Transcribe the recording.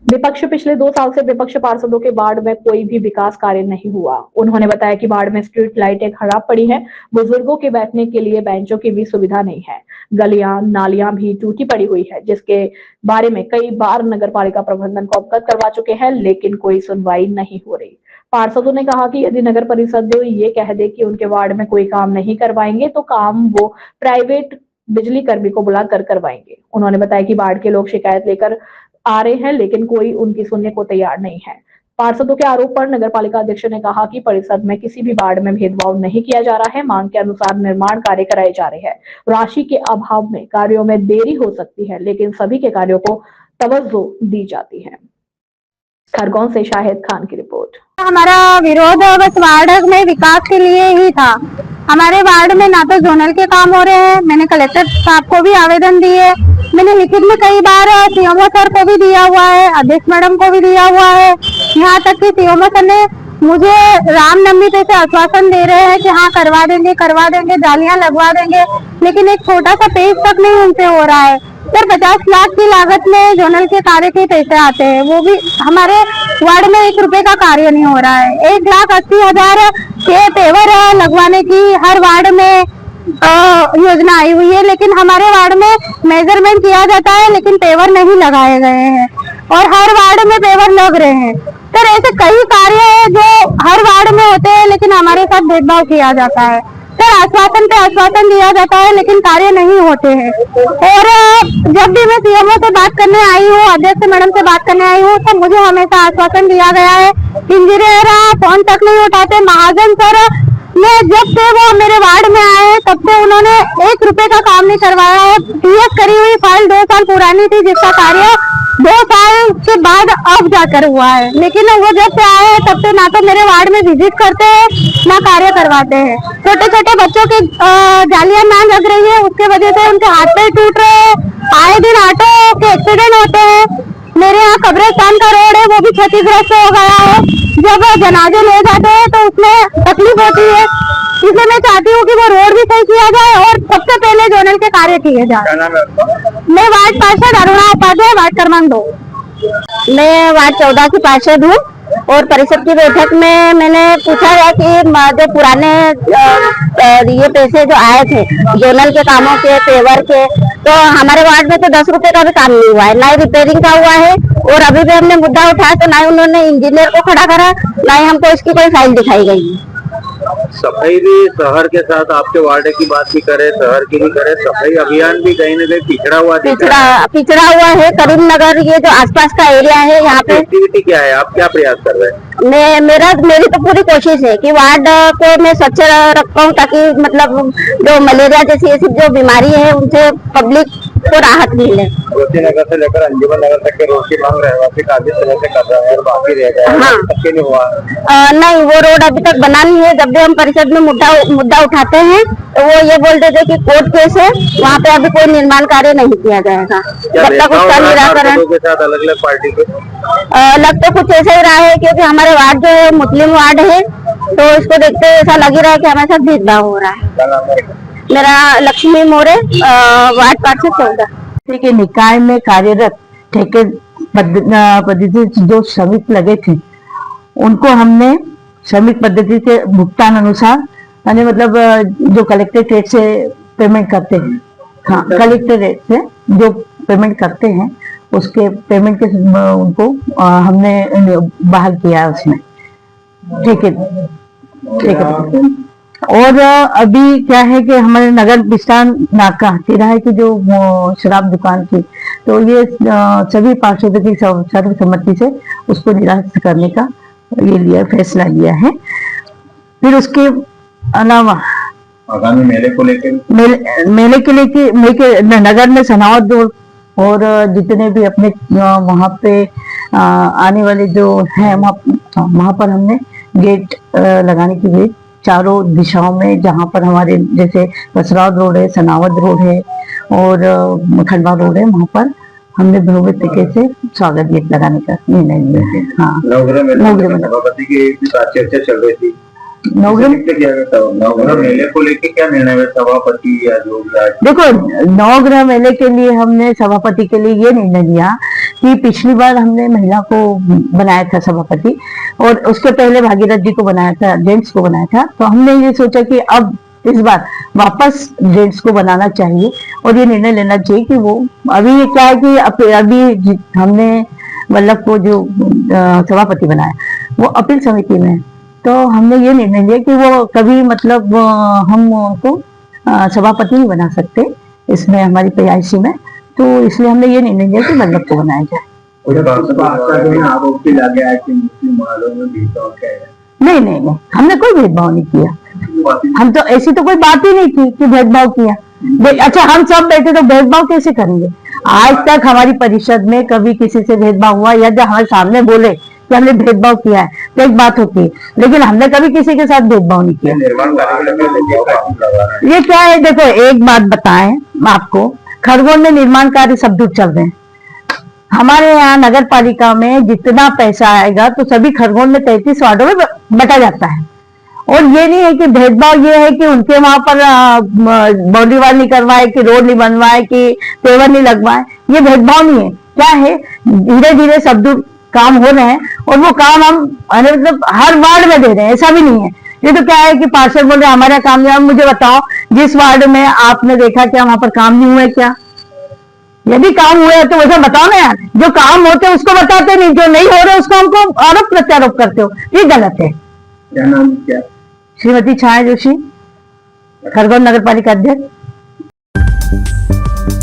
विपक्ष पिछले 2 साल से विपक्ष पार्षदों के वार्ड में कोई भी विकास कार्य नहीं हुआ। उन्होंने बताया कि वार्ड में स्ट्रीट लाइटें खराब पड़ी हैं, बुजुर्गों के बैठने के लिए बेंचों की भी सुविधा नहीं है, गलियां नालियां भी टूटी पड़ी हुई है, जिसके बारे में कई बार नगर पालिका प्रबंधन को अवगत करवा चुके हैं, लेकिन कोई सुनवाई नहीं हो रही। पार्षदों ने कहा कि यदि नगर परिषद ये कह दे कि उनके वार्ड में कोई काम नहीं करवाएंगे तो काम वो प्राइवेट बिजली कर्मी को बुलाकर करवाएंगे। उन्होंने बताया कि वार्ड के लोग शिकायत लेकर आ रहे हैं, लेकिन कोई उनकी सुनने को तैयार नहीं है। पार्षदों के आरोप पर नगर पालिका अध्यक्ष ने कहा कि परिषद में किसी भी वार्ड में भेदभाव नहीं किया जा रहा है, मांग के अनुसार निर्माण कार्य कराए जा रहे हैं। राशि के अभाव में कार्यों में देरी हो सकती है, लेकिन सभी के कार्यों को तवज्जो दी जाती है। खरगोन से शाहिद खान की रिपोर्ट। हमारा विरोध बस वार्ड में विकास के लिए ही था। हमारे वार्ड में ना तो जोनल के काम हो रहे हैं, मैंने कलेक्टर साहब को भी आवेदन दिए, मैंने लिखित में कई बार सीएमओ सर को भी दिया हुआ है, अध्यक्ष मैडम को भी दिया हुआ है। यहाँ तक कि सीएमओ सर ने मुझे रामनवमी पे से आश्वासन दे रहे हैं कि हाँ करवा देंगे, जालियां लगवा देंगे, लेकिन एक छोटा सा पेज तक नहीं उनसे हो रहा है। सर 50 लाख की लागत में जोनल के कार्य के पैसे आते हैं, वो भी हमारे वार्ड में 1 रुपए का कार्य नहीं हो रहा है। 1,80,000 के पेवर लगवाने की हर वार्ड में योजना आई हुई है, लेकिन हमारे वार्ड में मेजरमेंट किया जाता है लेकिन पेवर नहीं लगाए गए हैं और हर वार्ड में पेवर लग रहे हैं। सर ऐसे कई कार्य है जो हर वार्ड में होते हैं, लेकिन हमारे साथ भेदभाव किया जाता है। सर आश्वासन पे आश्वासन दिया जाता है, लेकिन कार्य नहीं होते हैं। और जब भी मैं सीएमओ से बात करने आई हूँ, अध्यक्ष मैडम से बात करने आई हूँ, तो मुझे हमेशा आश्वासन दिया गया है। इंजीनियर फोन तक नहीं उठाते। महाजन सर ने जब से वो मेरे वार्ड में आए तब से उन्होंने 1 रुपए का काम नहीं करवाया है। टीएस करी हुई फाइल 2 साल पुरानी थी, जिसका कार्य 2 साल के बाद अब जाकर हुआ है, लेकिन वो जब से आए तब से ना तो मेरे वार्ड में विजिट करते हैं ना कार्य करवाते हैं। छोटे छोटे बच्चों की जालियां ना लग रही है, उसके वजह से उनके हाथ पैर टूट रहे हैं। आए दिन ऑटो के एक्सीडेंट होते हैं। मेरे यहाँ कब्रिस्तान का रोड है, वो भी क्षतिग्रस्त हो गया है। जब जनाजे ले जाते हैं तो उसमें तकलीफ होती है, इसलिए मैं चाहती हूँ कि वो रोड भी सही किया जाए और सबसे पहले जोनल के कार्य किए जाए। मैं वार्ड पार्षद अरुणा उपाध्याय, वार्ड क्रमांक 2। मैं वार्ड 14 की पार्षद हूँ और परिषद की बैठक में मैंने पूछा है कि जो पुराने ये पैसे जो आए थे जोनल के कामों के, पेवर के, तो हमारे वार्ड में तो 10 रुपए का भी काम नहीं हुआ है, ना ही रिपेयरिंग का हुआ है। और अभी भी हमने मुद्दा उठाया तो ना ही उन्होंने इंजीनियर को खड़ा करा, ना ही हमको इसकी कोई फाइल दिखाई गई। सफाई भी शहर के साथ आपके वार्ड की बात भी करे, शहर की भी करे, सफाई अभियान भी कहीं न कहीं पिछड़ा हुआ है। करीमनगर ये जो आसपास का एरिया है, यहाँ पे एक्टिविटी क्या है, आप क्या प्रयास कर रहे हैं? मेरी तो पूरी कोशिश है कि वार्ड को मैं स्वच्छ रखूं, ताकि मतलब जो मलेरिया जैसी ऐसी जो बीमारी है उनसे पब्लिक को राहत मिले। नगर से लेकर अंजुमन नगर तक के रोड की मांग रहवासी काफी समय से कर रहे हैं और बाकी रह गया है। हाँ। नहीं हुआ? नहीं, वो रोड अभी तक बना नहीं है। जब भी हम परिषद में मुद्दा उठाते हैं तो वो ये बोलते थे कि कोर्ट केस है, वहाँ पे अभी कोई निर्माण कार्य नहीं किया जाएगा जब तक उसका निराकरण। अलग अलग पार्टी के लग तो कुछ ऐसा ही रहा है, क्योंकि हमारे वार्ड जो है मुस्लिम वार्ड है, तो इसको देखते ऐसा लग ही रहा है कि हमारे साथ भेदभाव हो रहा है। मेरा लक्ष्मी मोरे, वार्ड पार्षद 14 के निकाय में कार्यरत ठेके पद्धति से जो श्रमिक लगे थे, उनको हमने श्रमिक पद्धति के भुगतान अनुसार, यानी मतलब जो कलेक्टर रेट से पेमेंट करते हैं, हाँ कलेक्टर रेट से जो पेमेंट करते हैं उसके पेमेंट के उनको हमने बहाल किया उसमें, ठीक है। और अभी क्या है कि हमारे नगर विस्तार नाका तिराहे की जो शराब दुकान थी, तो ये सभी पार्षदों की सर्वसम्मति से उसको निरस्त करने का ये फैसला लिया है। फिर उसके अलावा आगामी मेले को लेकर नगर में सनावत रोड और जितने भी अपने वहाँ पे आने वाले जो है वहाँ पर हमने गेट लगाने की भी चारों दिशाओं में, जहाँ पर हमारे जैसे कसरावत रोड है, सनावत रोड है और खंडवा रोड है, वहाँ पर हमने भव्य तरीके से स्वागत गेट लगाने का निर्णय लिया है। हाँ, नवग्रह में सभापति की चर्चा चल रही थी, नवग्रह नवग्रह मेले को लेके क्या निर्णय है सभापति या जो भी आज? देखो, नवग्रह मेले के लिए हमने सभापति के लिए ये निर्णय लिया कि पिछली बार हमने महिला को बनाया था सभापति, और उसके पहले भागीरथ जी को बनाया था, जेंट्स को बनाया था। तो हमने ये सोचा कि अब इस बार वापस जेंट्स को बनाना चाहिए और ये निर्णय लेना चाहिए कि वो अभी क्या है कि अभी हमने वल्लभ को जो सभापति बनाया वो अपील समिति में है। तो हमने ये निर्णय लिया कि वो कभी मतलब हम उनको सभापति नहीं बना सकते इसमें हमारी PIC में, तो इसलिए हमने ये निर्णय लिया कि वल्लभ को बनाया जाए। नहीं नहीं नहीं, हमने कोई भेदभाव नहीं किया। हम तो ऐसी तो कोई बात ही नहीं थी कि भेदभाव किया। अच्छा, हम सब बैठे तो भेदभाव कैसे करेंगे? आज तक हमारी परिषद में कभी किसी से भेदभाव हुआ या जब हमारे सामने बोले कि हमने भेदभाव किया है तो एक बात होती है, लेकिन हमने कभी किसी के साथ भेदभाव नहीं किया। ये क्या है, देखो एक बात बताएं आपको, खरगोन में निर्माण कार्य सब दूर चल रहे हैं। हमारे यहाँ नगर पालिका में जितना पैसा आएगा तो सभी खरगोन में 33 वार्डों में बटा जाता है। और ये नहीं है कि भेदभाव ये है कि उनके वहां पर बाउंड्री वाल नहीं करवाए, कि रोड नहीं बनवाए, कि पेवर नहीं लगवाए, ये भेदभाव नहीं है। क्या है, धीरे धीरे सब दूर काम हो रहे हैं और वो काम हम मतलब हर वार्ड में दे रहे हैं, ऐसा भी नहीं है। ये तो क्या है कि पार्षद बोल रहे हैं हमारा काम नहीं। मुझे बताओ, जिस वार्ड में आपने देखा क्या वहां पर काम नहीं हुआ क्या? यदि काम हुए हैं तो वैसा बताओ ना यार। जो काम होते हैं उसको बताते नहीं, जो नहीं हो रहे उसको हमको आरोप प्रत्यारोप करते हो, ये गलत है। क्या नाम क्या? श्रीमती छाया जोशी, खरगोन नगर पालिका अध्यक्ष।